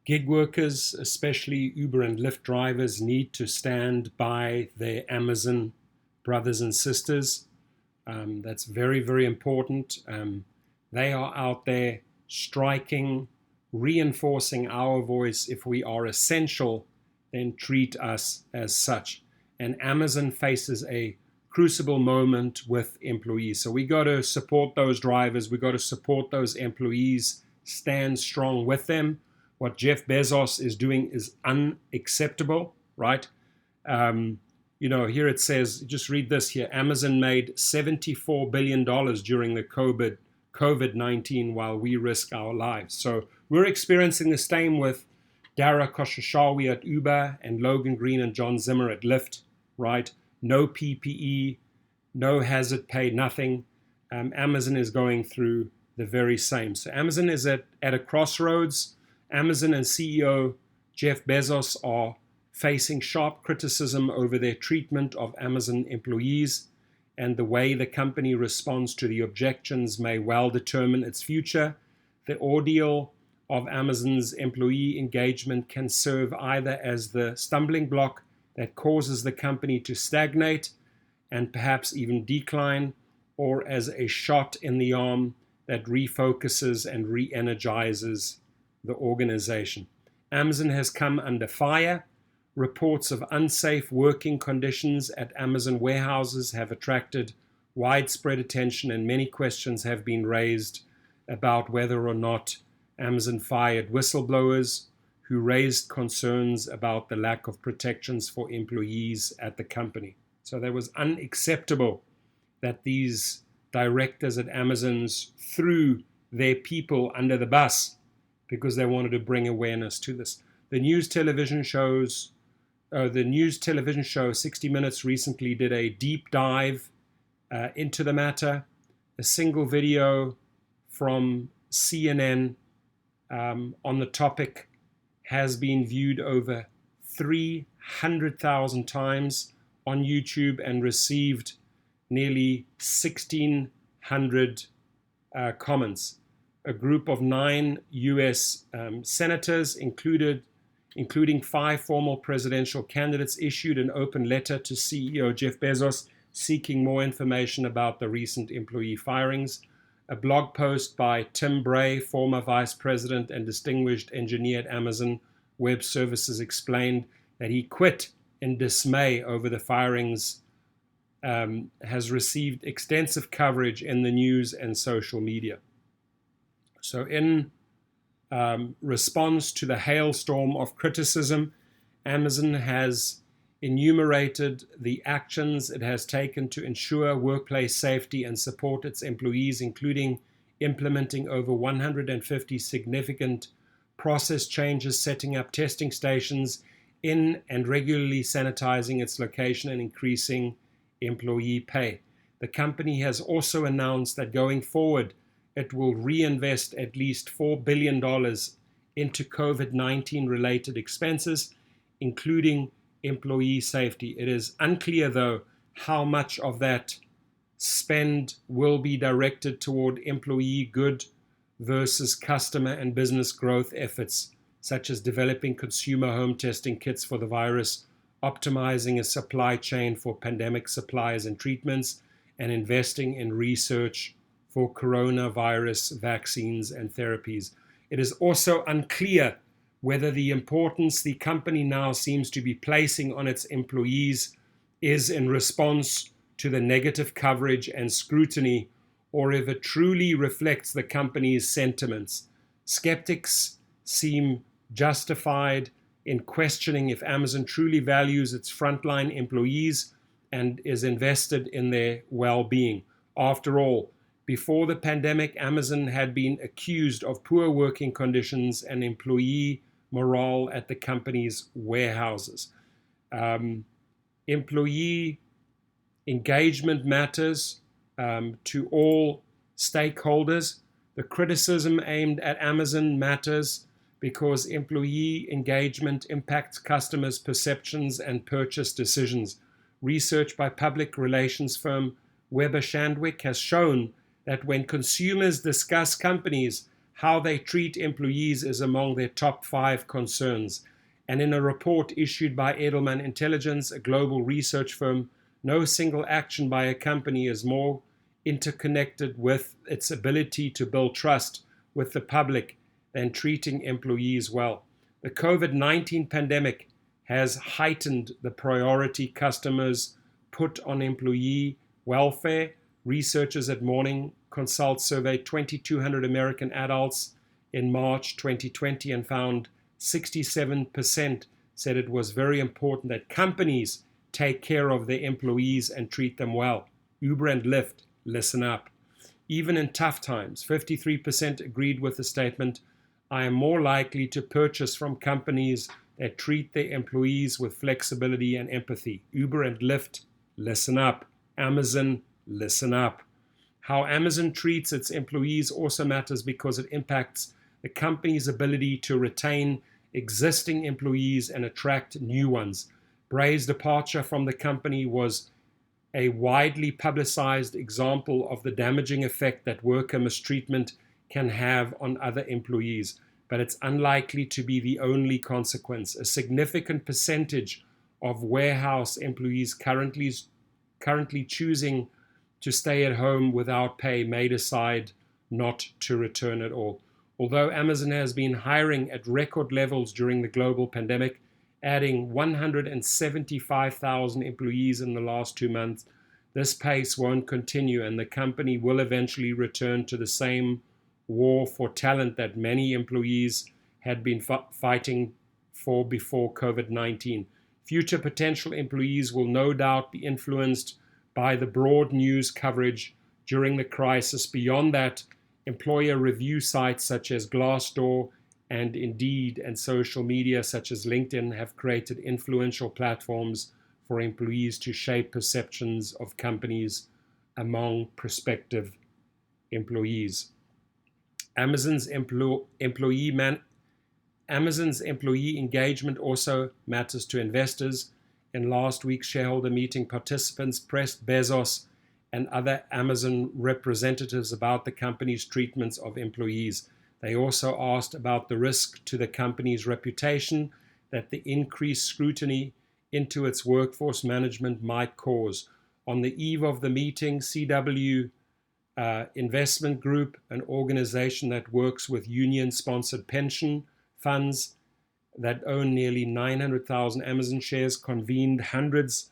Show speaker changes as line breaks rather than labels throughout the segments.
Gig workers, especially Uber and Lyft drivers, need to stand by their Amazon brothers and sisters. That's very, very important. They are out there striking, reinforcing our voice. If we are essential, then treat us as such. And Amazon faces a crucible moment with employees. So we got to support those drivers. We got to support those employees, stand strong with them. What Jeff Bezos is doing is unacceptable, right? Here it says, just read this here. Amazon made $74 billion during the COVID-19 while we risk our lives. So we're experiencing the same with Dara Khosrowshahi at Uber and Logan Green and John Zimmer at Lyft, right? No PPE, no hazard pay, nothing. Amazon is going through the very same. So Amazon is at a crossroads. Amazon and CEO Jeff Bezos are facing sharp criticism over their treatment of Amazon employees, and the way the company responds to the objections may well determine its future. The ordeal of Amazon's employee engagement can serve either as the stumbling block that causes the company to stagnate and perhaps even decline, or as a shot in the arm that refocuses and re-energizes the organization. Amazon has come under fire. Reports of unsafe working conditions at Amazon warehouses have attracted widespread attention, and many questions have been raised about whether or not Amazon fired whistleblowers who raised concerns about the lack of protections for employees at the company. So that was unacceptable that these directors at Amazon's threw their people under the bus because they wanted to bring awareness to this. The news television show 60 Minutes recently did a deep dive into the matter. A single video from CNN on the topic has been viewed over 300,000 times on YouTube and received nearly 1,600 comments. A group of 9 U.S. senators, including 5 former presidential candidates, issued an open letter to CEO Jeff Bezos seeking more information about the recent employee firings. A blog post by Tim Bray, former vice president and distinguished engineer at Amazon Web Services, explained that he quit in dismay over the firings, has received extensive coverage in the news and social media. So in response to the hailstorm of criticism, Amazon has enumerated the actions it has taken to ensure workplace safety and support its employees, including implementing over 150 significant process changes, setting up testing stations in and regularly sanitizing its location, and increasing employee pay. The company has also announced that going forward, it will reinvest at least $4 billion into COVID-19 related expenses, including employee safety. It is unclear, though, how much of that spend will be directed toward employee good versus customer and business growth efforts, such as developing consumer home testing kits for the virus, optimizing a supply chain for pandemic supplies and treatments, and investing in research for coronavirus vaccines and therapies. It is also unclear whether the importance the company now seems to be placing on its employees is in response to the negative coverage and scrutiny, or if it truly reflects the company's sentiments. Skeptics seem justified in questioning if Amazon truly values its frontline employees and is invested in their well-being. After all, before the pandemic, Amazon had been accused of poor working conditions and employee morale at the company's warehouses. Employee engagement matters to all stakeholders. The criticism aimed at Amazon matters because employee engagement impacts customers' perceptions and purchase decisions. Research by public relations firm Weber Shandwick has shown that when consumers discuss companies, How they treat employees is among their top 5 concerns. And in a report issued by Edelman Intelligence, a global research firm, no single action by a company is more interconnected with its ability to build trust with the public than treating employees well. The COVID-19 pandemic has heightened the priority customers put on employee welfare. Researchers at Morning Consult surveyed 2,200 American adults in March 2020 and found 67% said it was very important that companies take care of their employees and treat them well. Uber and Lyft, listen up. Even in tough times, 53% agreed with the statement, I am more likely to purchase from companies that treat their employees with flexibility and empathy. Uber and Lyft, listen up. Amazon, listen up. How Amazon treats its employees also matters because it impacts the company's ability to retain existing employees and attract new ones. Bray's departure from the company was a widely publicized example of the damaging effect that worker mistreatment can have on other employees, but it's unlikely to be the only consequence. A significant percentage of warehouse employees currently choosing to stay at home without pay may decide not to return at all. Although Amazon has been hiring at record levels during the global pandemic, adding 175,000 employees in the last 2 months, this pace won't continue and the company will eventually return to the same war for talent that many employees had been fighting for before COVID-19. Future potential employees will no doubt be influenced by the broad news coverage during the crisis. Beyond that, employer review sites such as Glassdoor and Indeed and social media such as LinkedIn have created influential platforms for employees to shape perceptions of companies among prospective employees. Amazon's employee engagement also matters to investors. In last week's shareholder meeting, participants pressed Bezos and other Amazon representatives about the company's treatments of employees. They also asked about the risk to the company's reputation that the increased scrutiny into its workforce management might cause. On the eve of the meeting, CW Investment Group, an organization that works with union-sponsored pension funds that own nearly 900,000 Amazon shares, convened hundreds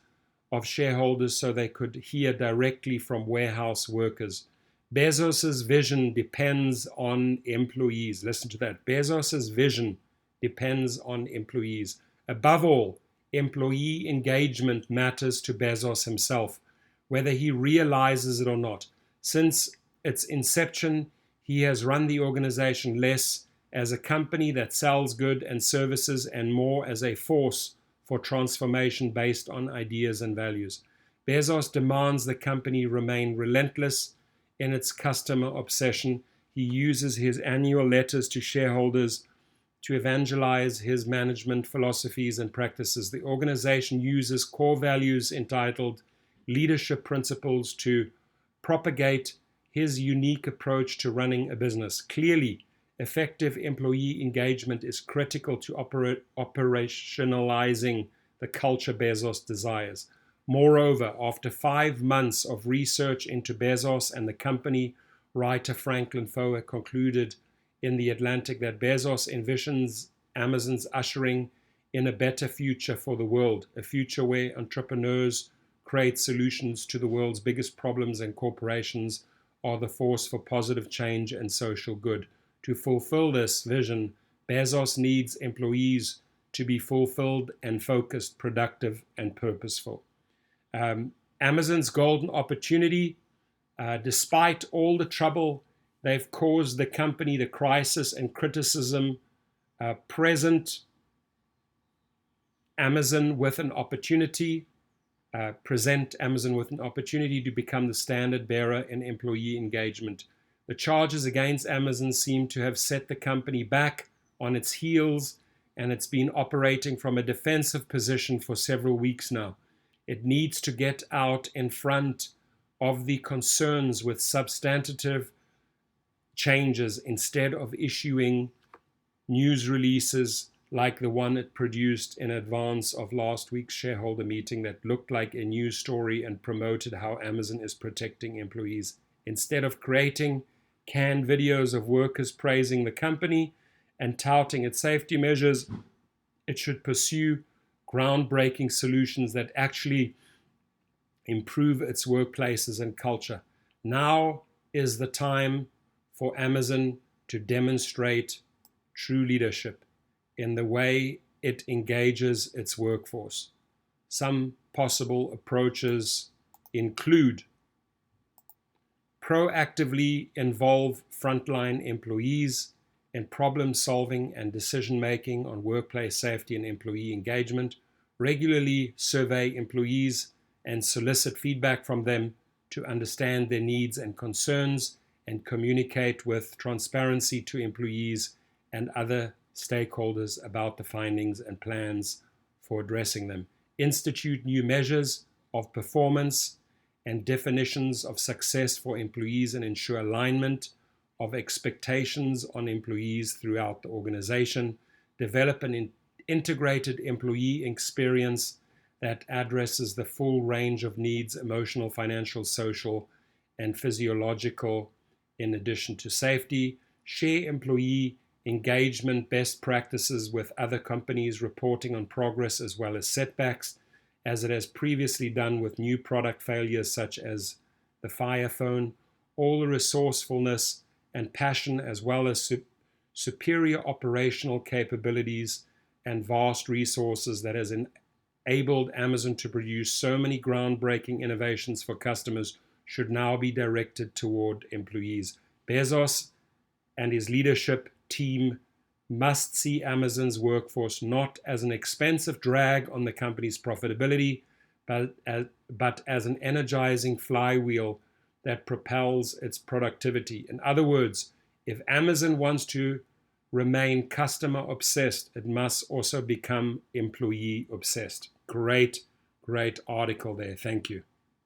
of shareholders so they could hear directly from warehouse workers. Bezos's vision depends on employees. Listen to that. Bezos's vision depends on employees. Above all, employee engagement matters to Bezos himself, whether he realizes it or not. Since its inception, he has run the organization less as a company that sells goods and services and more as a force for transformation based on ideas and values. Bezos demands the company remain relentless in its customer obsession. He uses his annual letters to shareholders to evangelize his management philosophies and practices. The organization uses core values entitled Leadership Principles to propagate his unique approach to running a business. Clearly, effective employee engagement is critical to operationalizing the culture Bezos desires. Moreover, after 5 months of research into Bezos and the company, writer Franklin Foer concluded in The Atlantic that Bezos envisions Amazon's ushering in a better future for the world, a future where entrepreneurs create solutions to the world's biggest problems and corporations are the force for positive change and social good. To fulfill this vision, Bezos needs employees to be fulfilled and focused, productive, and purposeful. Amazon's golden opportunity, despite all the trouble they've caused the company, the crisis and criticism, present Amazon with an opportunity, present Amazon with an opportunity to become the standard bearer in employee engagement. The charges against Amazon seem to have set the company back on its heels, and it's been operating from a defensive position for several weeks now. It needs to get out in front of the concerns with substantive changes instead of issuing news releases like the one it produced in advance of last week's shareholder meeting that looked like a news story and promoted how Amazon is protecting employees. Instead of creating canned videos of workers praising the company and touting its safety measures, it should pursue groundbreaking solutions that actually improve its workplaces and culture. Now is the time for Amazon to demonstrate true leadership in the way it engages its workforce. Some possible approaches include proactively involve frontline employees in problem solving and decision making on workplace safety and employee engagement, regularly survey employees and solicit feedback from them to understand their needs and concerns, and communicate with transparency to employees and other stakeholders about the findings and plans for addressing them. Institute new measures of performance and definitions of success for employees and ensure alignment of expectations on employees throughout the organization. Develop an integrated employee experience that addresses the full range of needs, emotional, financial, social, and physiological, in addition to safety. Share employee engagement best practices with other companies, reporting on progress as well as setbacks, as it has previously done with new product failures such as the Fire Phone. All the resourcefulness and passion, as well as superior operational capabilities and vast resources that has enabled Amazon to produce so many groundbreaking innovations for customers, should now be directed toward employees. Bezos and his leadership team must see Amazon's workforce not as an expensive drag on the company's profitability, but as an energizing flywheel that propels its productivity. In other words, if Amazon wants to remain customer obsessed, it must also become employee obsessed. Great article there. Thank you.